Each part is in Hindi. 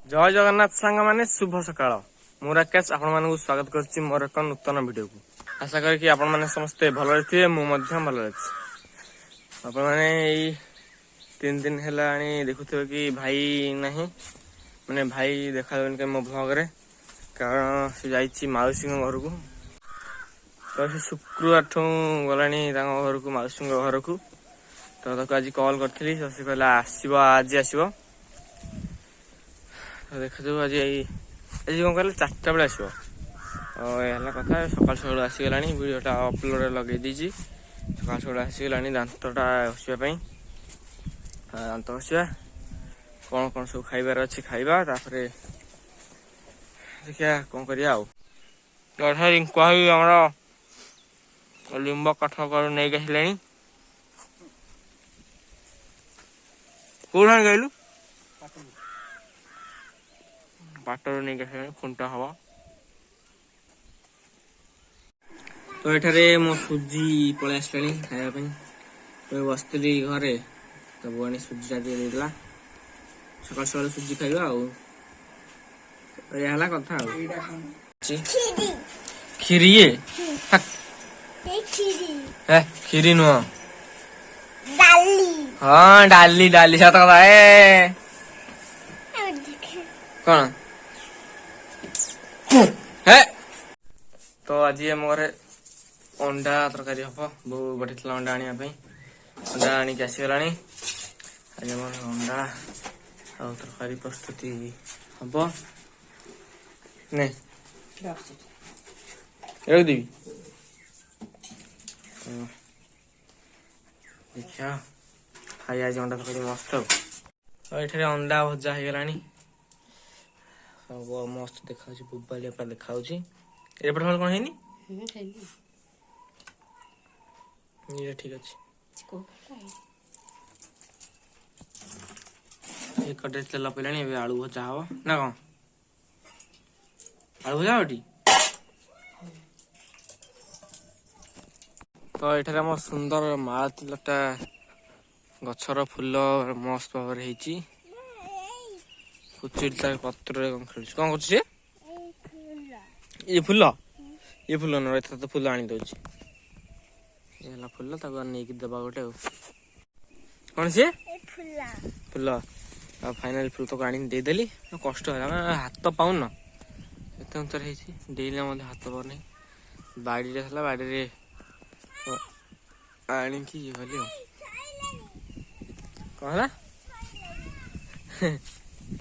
जय जगन्नाथ सांग माने शुभ सकाळ मु राकेश आपण मानकु स्वागत करछि मोर एक नूतन वीडियो को। आशा करी कि आपण माने समस्ते भल रहिथिबे मु मध्य भल अछि। आपण माने एई 3 दिन हेलाणी देखुथिबे कि भाई नाही माने भाई देखाबेन के मो ब्लॉग रे कारण से जाईछि माउसी घर को। तो से शुक्रवार ठू गलाणी तांग घर को माउसी घर को। तो ताको आज कॉल करथिली तो से कहला आसीबो आज आसीबो। देखा आज आज कौन कहले 4टा बेले आसो कथा सकाल सकाल आसीगला वीडियोटा अपलोड लगे दीजिए। सकाल सकाल आसीगला दांतटा घषापी दांत घषा कौन कौन सब खाइबार अच्छे खाइबा तापरे देखिया कौन करिया आमर लिंब काठ नहीं आसिले कौन कहलु बाटर नहीं खुंटा हवा। तो ये मो सुजी पलि आसला खायापी तो बसती घरे तो बुआनी सुजीटा देला सकाल सकाल सुजी खाइबा कथा खीरी खीरी नुह हाँ डाली डाली सत कथा कौन है। तो आज आम घर अंडा तरकारी हम बो बढ़ी अंडा आने अंडा आणिक आसीगला आज आम अंडा तरकारी प्रस्तुति हम नहीं रखदेवी देखा खाई आज अंडा तरकारी मस्त ये अंडा भजा होगला मस्त देखा बुबालिया पूरा देखा एपटे कौन है ठीक अच्छे कटे तेल पड़ा आलू भजा हम ना कौन आलू भजा टी तो ये आम सुंदर मालतीलटा गछर फूल मस्त भाव कुचुरी तार पत्र कौन खेल कौन कर फूल ये फूल न तो फूल आनी दौर फूल नहीं देवा गोटे कौन सी फूल फाइनाल फूल तक आनी देदेली कष्ट है हाथ पाऊन एत अंतर डेली हाथ पाऊन बाड़ी बाड़ी आणिकी ये कली कौन है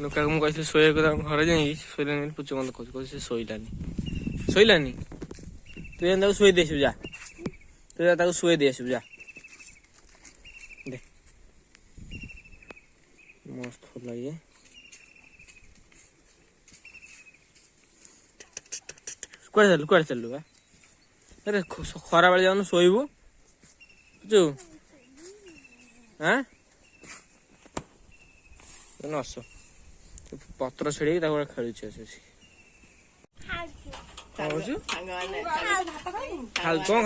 नुका मुझे शोक घर जा शोलानी पूछ मत कह शोलानी शोलानी तु शुई दे जा तु शुई दे जा दे मस्त फूल ये कुआड़े चलू अरे खरा बेले जाऊन शोबू बुझु हाँ नस पत्र छेड़ी खेलु कौन खाऊ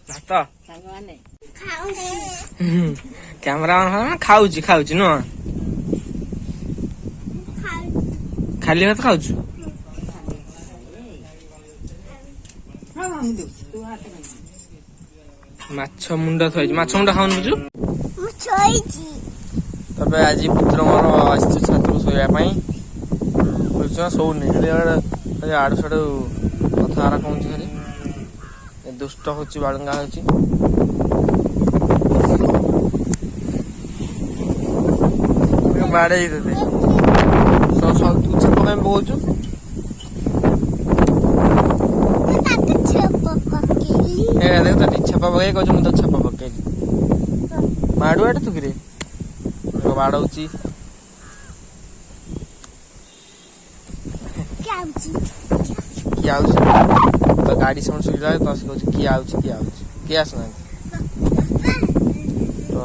भात कैमरा खाऊ नुह खाली भात खाऊ माछ मुंडा थी माछ मुंडा खाऊन बुझु तब आज पुत्र मोर आसु छात शोवाई शोनी आड़ साड़ू कथा कहूँ खाली दुष्ट हो बालंगा हो बाड़े तू छाप कहीं पकाऊ छापा पकई कह मुझे छापा पकई माड़ुआ तू कि बाड़ी तो गाड़ी साउंड सुविधा तो से कहूँ किए किए आसना तो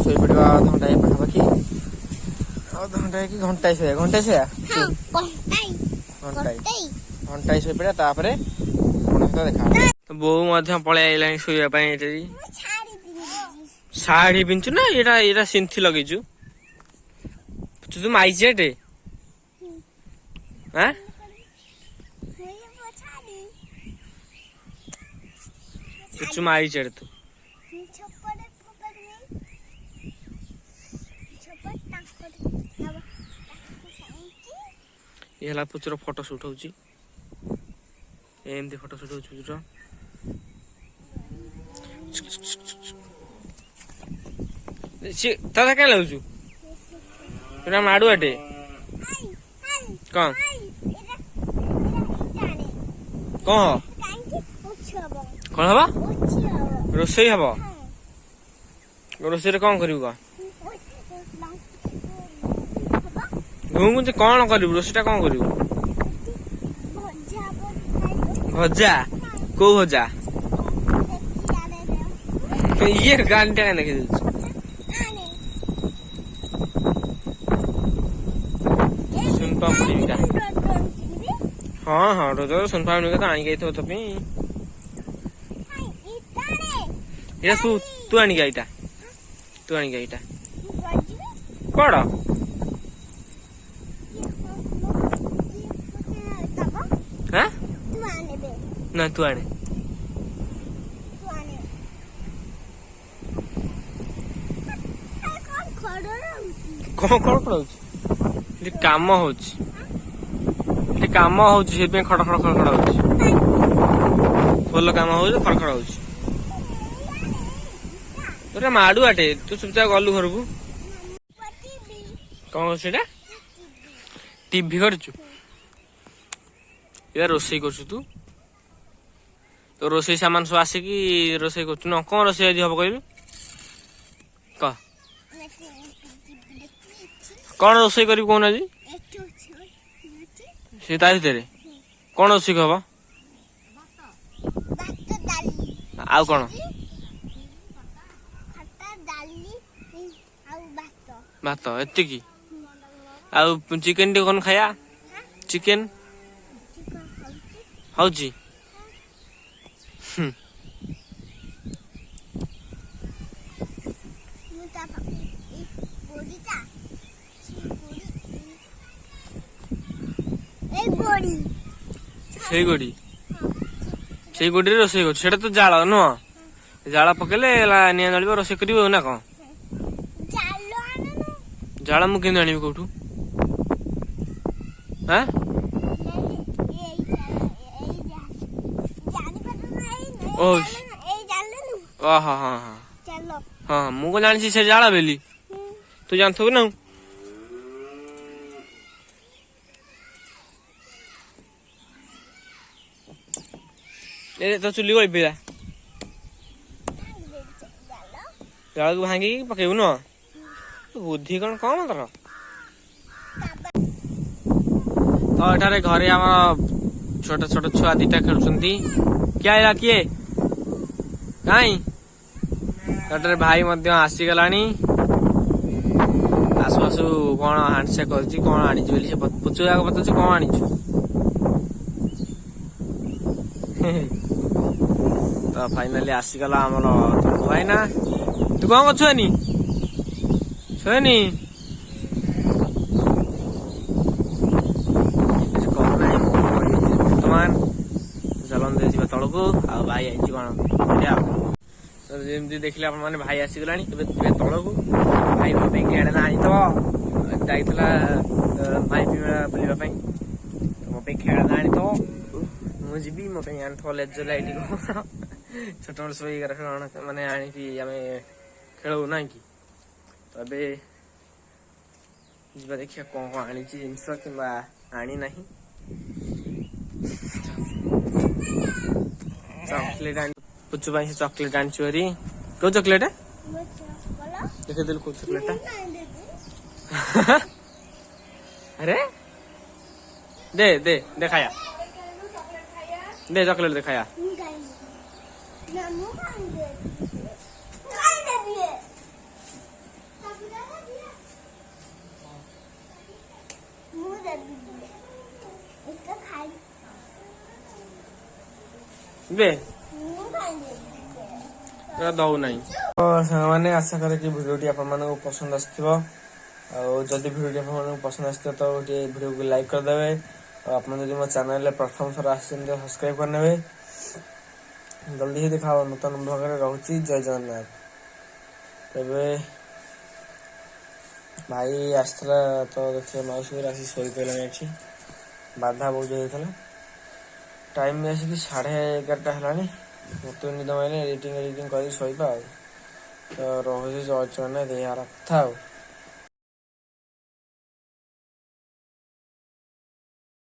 शोई पड़ा अधघंटा पाखापाखि अधघंटा कि घंटाए शोया घंटाए शोई पड़ा देखा तो बोऊ पलि आइलानी शोवा शाढ़ी पिंचु ना ये सिंथी लगेचु तू माइचेटे हाँ पुचु माइचेटे तू ये पुचुर फोटो शूट होची एमती फोटो शूट होची पुचुर दादा क्या लगुचु तुरा माडू आटे कौन कौन कौन हवा रोसई हवा रोसई कौन करू घुमुचे कौन करू रोसईटा कौन करू भजा को भजा ये गान टा देखे सुनपामुड़ी हाँ हाँ रोज सुनपामुड़ी तो आनी तो तू आनी गईटा तू आनी गईटा कौन हाँ ना तू आने कौन कौन खड़ा काम हो काम हो खड़ खड़ खड़ खड़ हो फुल काम हो खड़ खड़ हो माडू आटे तू चुपचाप गलु घर को कौन से टीवी करचु यार रोसई कर तू तो रोसई सामान सब आसिकी रोसई कर न कौन रोसई आज हम कहलु कह कौन रोसई कर कौन आज से भर कौन रोसई हम आउ कौन भात एति आउ चिकेन टे कौन खाया चिकेन हौची से गोड़ी रोसई कर तो जाल नुह जाल पकेले निआ जल रोसई कर ना कौन जाल मुझे आनी कौटू हाँ हाँ हाँ हाँ हाँ मुझे जानी से जाला बेली तू जान थो ना ए तो चुली गई पिला जाल को भांगी पकेबू न बुद्धि कौन कम तर तो एठारे घरे आम छोट छोट छुआ दीटा खेलुंती क्या किए कहीं एठारे भाई मध्य आसीगलानी आसु आसु कौन हांडसेक कर कौन आनी से पुचु जाक पचार कौन आनी तो फाइनाली आसीगला आमर तनु भाई ना तू कौन कर छुआनी छुआनी बर्तमान चलन दे तल को आ भाई आई कौन तो जमी देखिले आप भाई आसीगला तल को भाई मो खेड़ा आनी तो जाइला भाई बुलापी मो खेड़ा आनी तो मुझे मो आनी लेज लाइट को छोट मोट सब एगार मैंने आनी खेलू ना कि तो ए देखिए कौन कौन आनी जिनस कि आनी ना चॉकलेट पुचु भाई से चॉकलेट आनी चोरी को चॉकलेट देखे दिल को चॉकलेट अरे दे दे दे खाया दे चॉकलेट दे खाया बे ପୁରା ଦଉନାହିଁ। ତ ସାଙ୍ଗମାନେ ଆଶା କରେ କି ଭିଡ଼ିଓଟି ଆପଣମାନଙ୍କୁ ପସନ୍ଦ ଆସିଥିବ। ଆଉ ଯଦି ଭିଡ଼ିଓଟି ଆପଣମାନଙ୍କୁ ପସନ୍ଦ ଆସିଥିବ ତ ଗୋଟିଏ ଭିଡ଼ିଓକୁ ଲାଇକ୍ କରିଦେବେ। ଆଉ ଆପଣ ଯଦି ମୋ ଚ୍ୟାନେଲରେ ପ୍ରଥମ ଥର ଆସିଛନ୍ତି ତ ସବସ୍କ୍ରାଇବ୍ କରିନେବେ। ଜଲ୍ଦି ହିଁ ଦେଖା ହବ ନୂତନ ଭାବରେ। ରହୁଛି ଜୟ ଜଗନ୍ନାଥ। ତେବେ ଭାଇ ଆସିଥିଲା ତ ଦେଖିବା ମାଉସୀ ଘରେ ଆସି ଶୋଇପଡ଼ିଲାଣି ଏଠି। ବାଧା ବହୁତ ହେଇଥିଲା। ଟାଇମ୍ ଆସିକି 11:30 ହେଲାଣି। ମୋତେ ନିଦ ମାଇଲାଣି। ଏଡ଼ିଟିଂ କରିକି ଶୋଇବା ଆଉ। ତ ରହୁଛି ଜୟ ଜଗନ୍ନାଥ। ଏହାର କଥା ଆଉ।